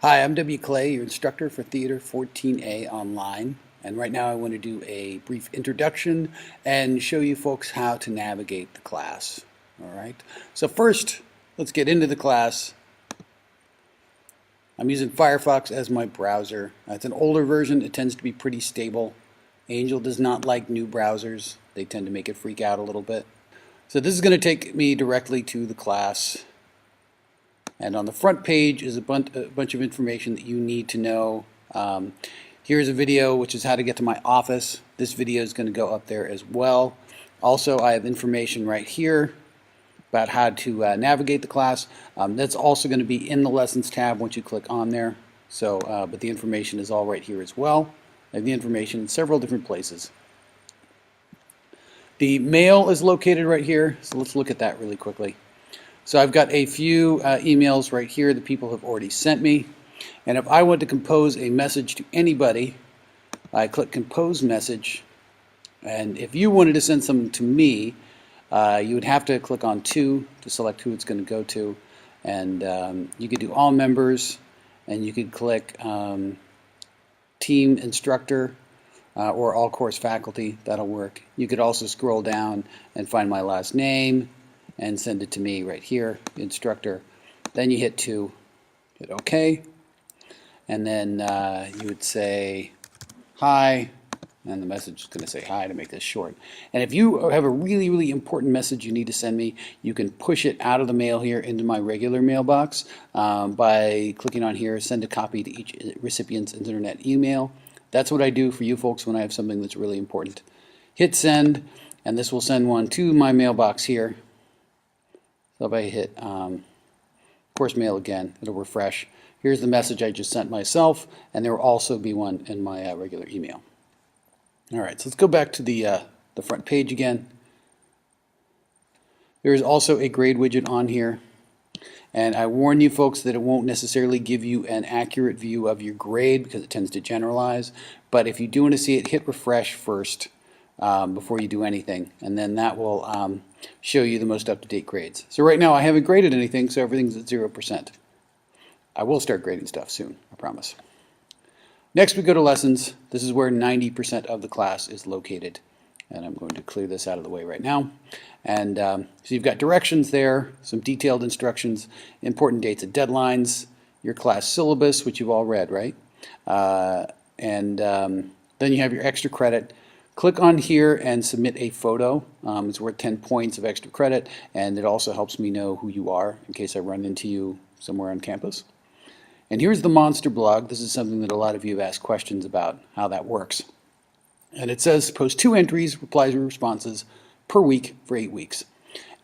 Hi, I'm W. Clay, your instructor for Theater 14A Online. And right now I want to do a brief introduction and show you folks how to navigate the class. All right. So first, let's get into the class. I'm using Firefox as my browser. It's an older version. It tends to be pretty stable. Angel does not like new browsers. They tend to make it freak out a little bit. So this is going to take me directly to the class. And on the front page is a bunch of information that you need to know. Here's a video which is how to get to my office. This video is going to go up there as well. Also, I have information right here about how to navigate the class. That's also going to be in the Lessons tab once you click on there. So, but the information is all right here as well. I have the information in several different places. The mail is located right here, so let's look at that really quickly. So I've got a few emails right here that people have already sent me. And if I want to compose a message to anybody, I click Compose Message. And if you wanted to send something to me, you would have to click on To select who it's going to go to. And you could do All Members, and you could click Team Instructor or All Course Faculty. That'll work. You could also scroll down and find my last name and send it to me right here, instructor. Then you hit hit OK, and then you would say hi, and the message is going to say hi to make this short. And if you have a really, really important message you need to send me, you can push it out of the mail here into my regular mailbox by clicking on here, send a copy to each recipient's internet email. That's what I do for you folks when I have something that's really important. Hit send, and this will send one to my mailbox here. So if I hit course mail again, it'll refresh. Here's the message I just sent myself, and there will also be one in my regular email. All right, so let's go back to the front page again. There is also a grade widget on here, and I warn you folks that it won't necessarily give you an accurate view of your grade because it tends to generalize. But if you do want to see it, hit refresh first before you do anything, and then that will show you the most up-to-date grades. So right now I haven't graded anything, so everything's at 0%. I will start grading stuff soon, I promise. Next we go to lessons. This is where 90% of the class is located, and I'm going to clear this out of the way right now. And so you've got directions there, some detailed instructions, important dates and deadlines, your class syllabus, which you've all read, right? Then you have your extra credit. Click on here and submit a photo. It's worth 10 points of extra credit, and it also helps me know who you are in case I run into you somewhere on campus. And here's the Monster blog. This is something that a lot of you have asked questions about how that works. And it says post 2 entries, replies or responses per week for 8 weeks.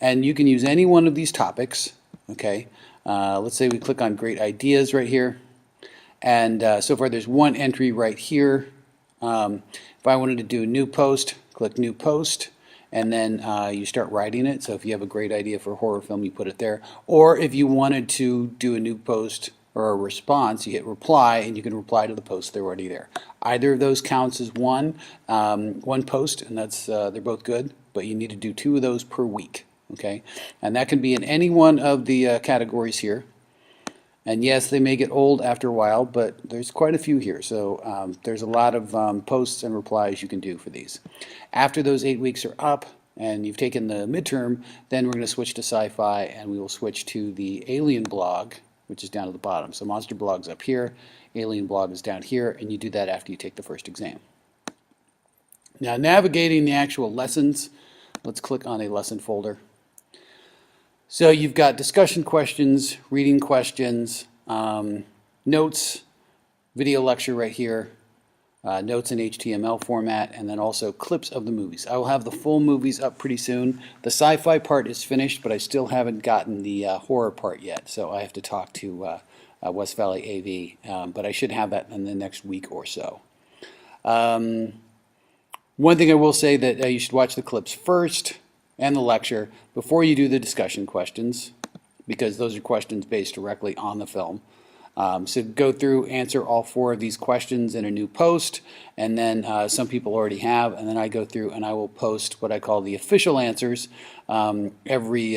And you can use any one of these topics. Okay, let's say we click on Great Ideas right here. And so far there's one entry right here. If I wanted to do a new post, click New Post, and then you start writing it. So if you have a great idea for a horror film, you put it there. Or if you wanted to do a new post or a response, you hit reply, and you can reply to the post that are already there. Either of those counts as one post, and that's they're both good, but you need to do 2 of those per week. Okay, and that can be in any one of the categories here. And yes, they may get old after a while, but there's quite a few here. So there's a lot of posts and replies you can do for these. After those 8 weeks are up and you've taken the midterm, then we're going to switch to sci-fi, and we will switch to the Alien blog, which is down at the bottom. So Monster blog's up here, Alien blog is down here, and you do that after you take the first exam. Now, navigating the actual lessons, let's click on a lesson folder. So you've got discussion questions, reading questions, notes, video lecture right here, notes in HTML format, and then also clips of the movies. I will have the full movies up pretty soon. The sci-fi part is finished, but I still haven't gotten the horror part yet, so I have to talk to West Valley AV, but I should have that in the next week or so. One thing I will say that you should watch the clips first and the lecture before you do the discussion questions, because those are questions based directly on the film. So go through, answer all 4 of these questions in a new post, and then some people already have, and then I go through and I will post what I call the official answers every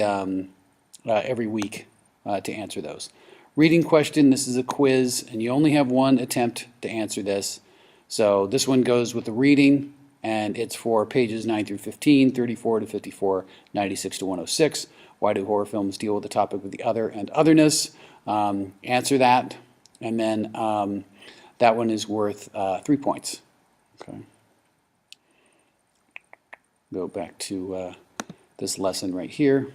week to answer those. Reading question, this is a quiz, and you only have one attempt to answer this. So this one goes with the reading, and it's for pages 9 through 15, 34 to 54, 96 to 106. Why do horror films deal with the topic of the other and otherness? Answer that, and then that one is worth 3 points. Okay. Go back to this lesson right here.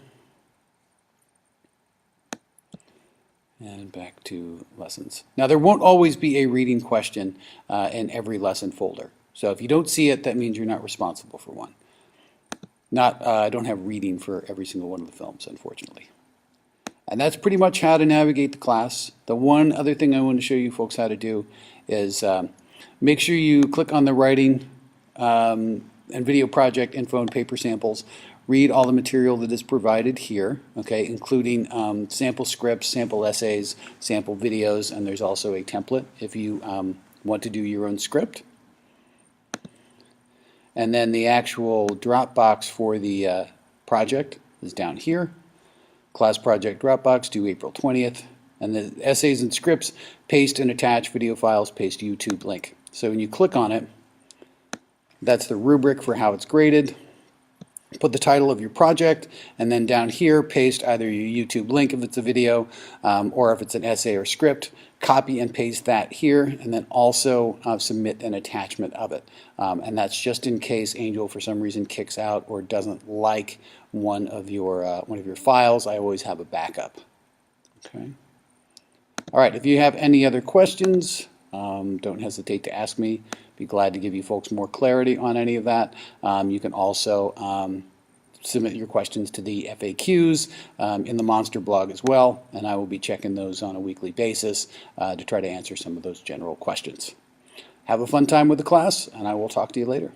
And back to lessons. Now there won't always be a reading question in every lesson folder. So if you don't see it, that means you're not responsible for one. I don't have reading for every single one of the films, unfortunately. And that's pretty much how to navigate the class. The one other thing I want to show you folks how to do is make sure you click on the writing and video project info and paper samples. Read all the material that is provided here, okay, including sample scripts, sample essays, sample videos, and there's also a template if you want to do your own script. And then the actual Dropbox for the project is down here. Class project Dropbox due April 20th. And the essays and scripts, paste and attach video files, paste YouTube link. So when you click on it, that's the rubric for how it's graded. Put the title of your project, and then down here paste either your YouTube link if it's a video or if it's an essay or script. Copy and paste that here, and then also submit an attachment of it. And that's just in case Angel for some reason kicks out or doesn't like one of your files. I always have a backup. Okay. All right. If you have any other questions, don't hesitate to ask me. Be glad to give you folks more clarity on any of that. You can also submit your questions to the FAQs in the Monster blog as well, and I will be checking those on a weekly basis to try to answer some of those general questions. Have a fun time with the class, and I will talk to you later.